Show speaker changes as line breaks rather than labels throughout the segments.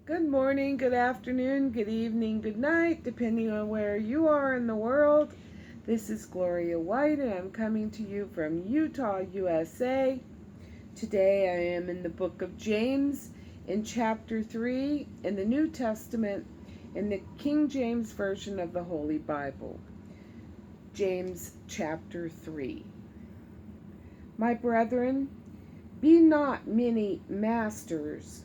Good morning, good afternoon, good evening, good night, depending on where you are in the world. This is Gloria White, and I'm coming to you from Utah, USA. Today I am in the book of James in chapter 3 in the New Testament in the King James Version of the Holy Bible. James chapter 3. My brethren, be not many masters,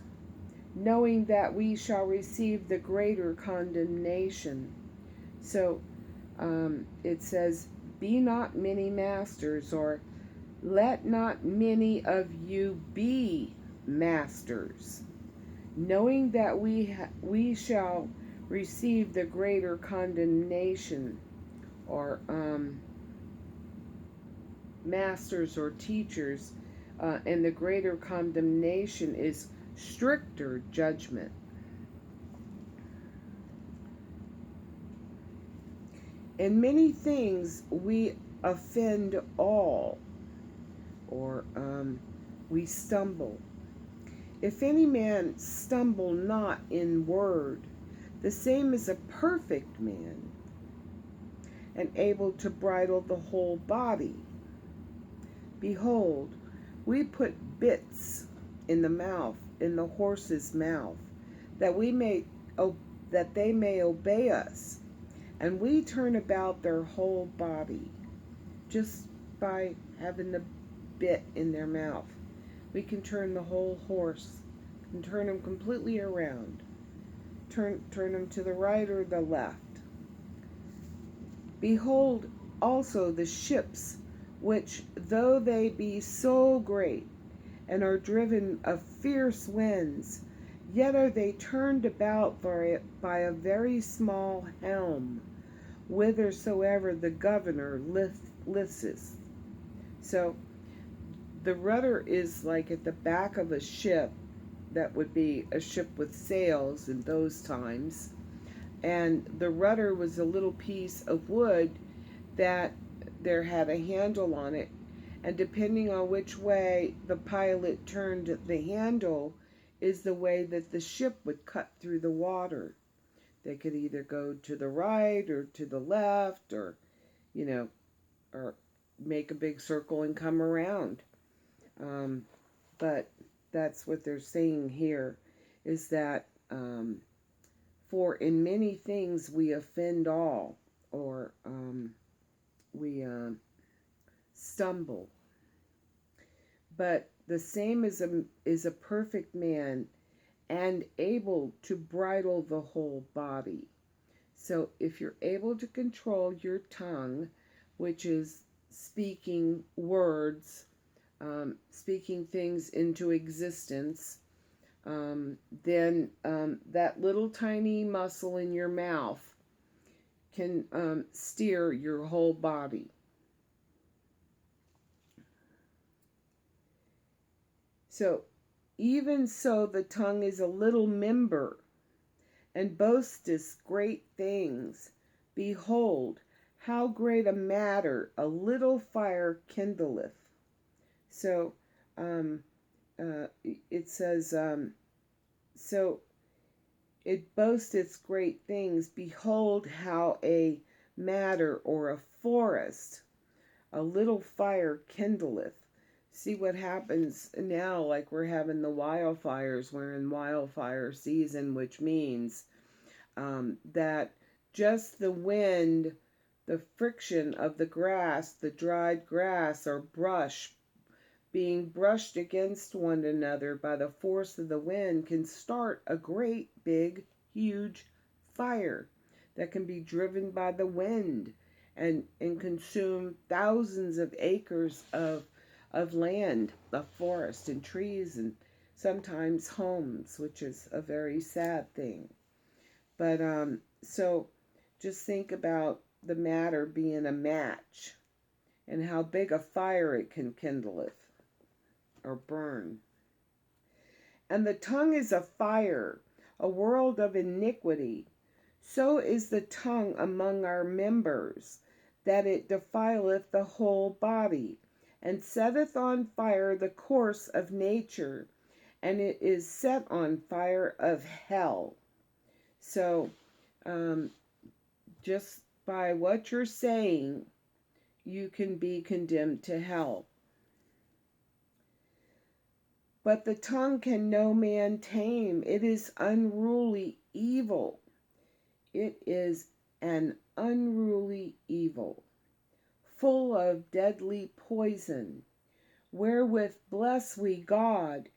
knowing that we shall receive the greater condemnation. So it says, be not many masters, or let not many of you be masters, knowing that we shall receive the greater condemnation, or masters or teachers, and the greater condemnation is stricter judgment. In many things we offend all, or we stumble. If any man stumble not in word, the same is a perfect man, and able to bridle the whole body. Behold, we put bits in the horse's mouth, that that they may obey us, and we turn about their whole body. Just by having the bit in their mouth, we can turn the whole horse and turn them completely around. Turn them to the right or the left. Behold also the ships, which though they be so great, and are driven of fierce winds, yet are they turned about by a very small helm, whithersoever the governor listeth. So the rudder is like at the back of a ship. That would be a ship with sails in those times. And the rudder was a little piece of wood that there had a handle on it. And depending on which way the pilot turned the handle is the way that the ship would cut through the water. They could either go to the right or to the left, or, or make a big circle and come around. But that's what they're saying here, is that for in many things we offend all, or we stumble. But the same is a perfect man, and able to bridle the whole body. So if you're able to control your tongue, which is speaking words, speaking things into existence, then that little tiny muscle in your mouth can steer your whole body. So even so the tongue is a little member, and boasteth great things. Behold, how great a matter a little fire kindleth. So it says, so it boasteth great things. Behold, how a matter, or a forest, a little fire kindleth. See what happens now, like we're having the wildfires. We're in wildfire season, which means that just the wind, the friction of the grass, the dried grass or brush being brushed against one another by the force of the wind can start a great big huge fire that can be driven by the wind, and consume thousands of acres of land, of forest and trees, and sometimes homes, which is a very sad thing. But so just think about the matter being a match, and how big a fire it can kindleth or burn. And the tongue is a fire, a world of iniquity. So is the tongue among our members, that it defileth the whole body, and setteth on fire the course of nature, and it is set on fire of hell. So, just by what you're saying, you can be condemned to hell. But the tongue can no man tame. It is unruly evil. It is an unruly evil, full of deadly poison, wherewith bless we God,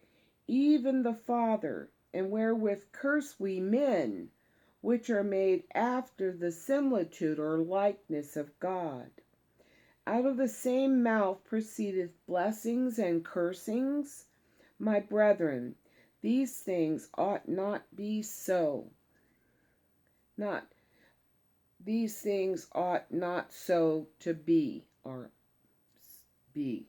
even the Father, and wherewith curse we men, which are made after the similitude or likeness of God. Out of the same mouth proceedeth blessings and cursings. My brethren, these things ought not be so. These things ought not so to be, or be.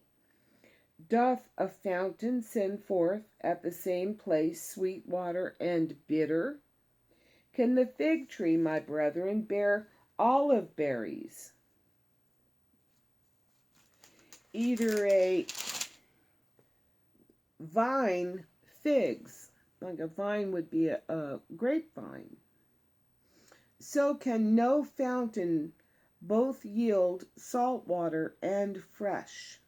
Doth a fountain send forth at the same place sweet water and bitter? Can the fig tree, my brethren, bear olive berries? Either a vine figs, like a vine would be a grapevine. So can no fountain both yield salt water and fresh.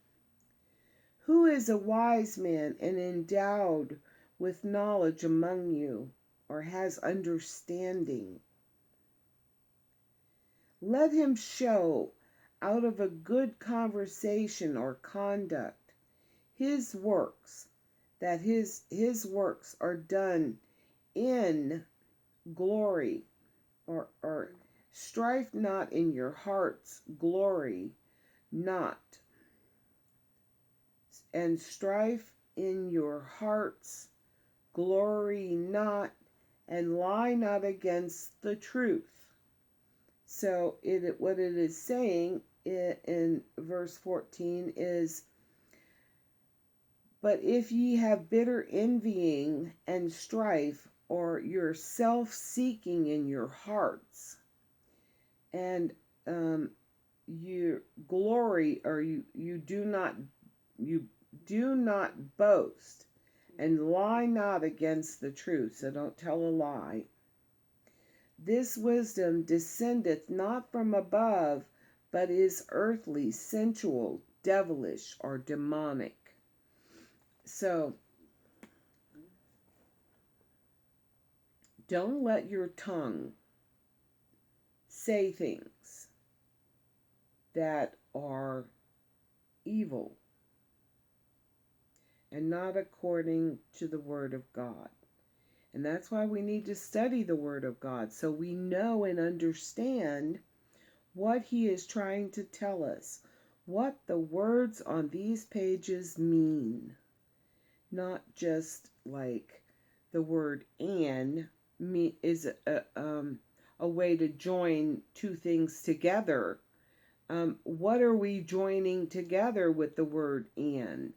Who is a wise man and endowed with knowledge among you, or has understanding? Let him show out of a good conversation or conduct his works, that his works are done in glory, or strife not in your hearts, glory not, and strife in your hearts, glory not, and lie not against the truth. So what it is saying in verse 14 is, but if ye have bitter envying and strife, or your self-seeking in your hearts, and you glory, or you do not boast, and lie not against the truth, so don't tell a lie. This wisdom descendeth not from above, but is earthly, sensual, devilish, or demonic. So, don't let your tongue say things that are evil and not according to the Word of God. And that's why we need to study the Word of God, so we know and understand what He is trying to tell us, what the words on these pages mean. Not just like the word "and" is a way to join two things together. What are we joining together with the word "and"?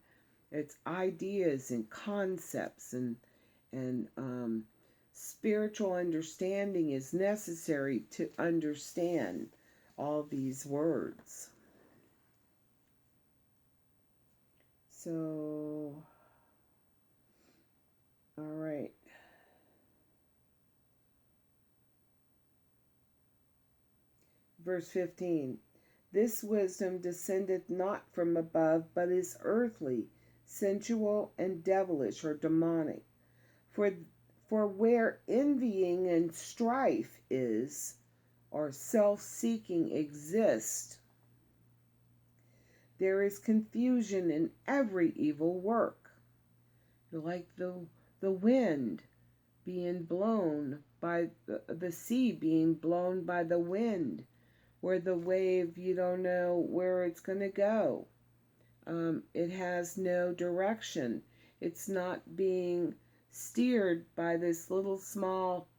It's ideas and concepts, and spiritual understanding is necessary to understand all these words. So, all right. Verse 15. This wisdom descendeth not from above, but is earthly, sensual, and devilish, or demonic. For where envying and strife is, or self-seeking exist, there is confusion in every evil work. You're like the wind being blown by the sea being blown by the wind, where the wave, you don't know where it's going to go. It has no direction. It's not being steered by this little small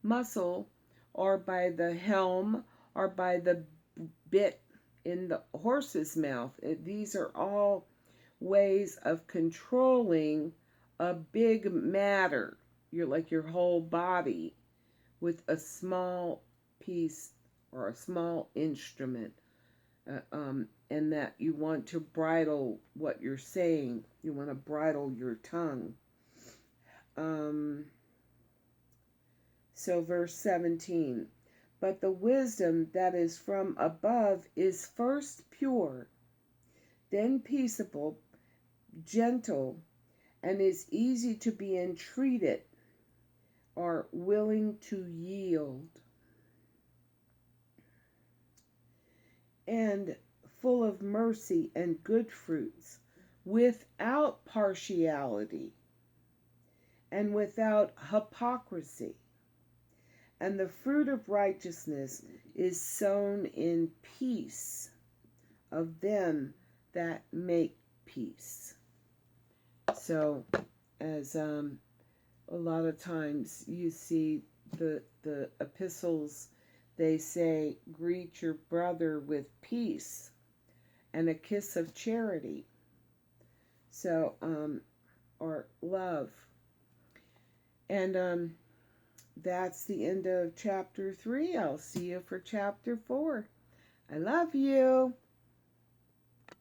muscle, or by the helm, or by the bit in the horse's mouth. These are all ways of controlling a big matter. You're like your whole body with a small piece or a small instrument, and that you want to bridle what you're saying. You want to bridle your tongue. So verse 17. But the wisdom that is from above is first pure, then peaceable, gentle, and is easy to be entreated, or willing to yield, and full of mercy and good fruits, without partiality and without hypocrisy. And the fruit of righteousness is sown in peace of them that make peace. So, as a lot of times you see the epistles, they say, greet your brother with peace and a kiss of charity. So, or love. And that's the end of chapter 3. I'll see you for chapter 4. I love you.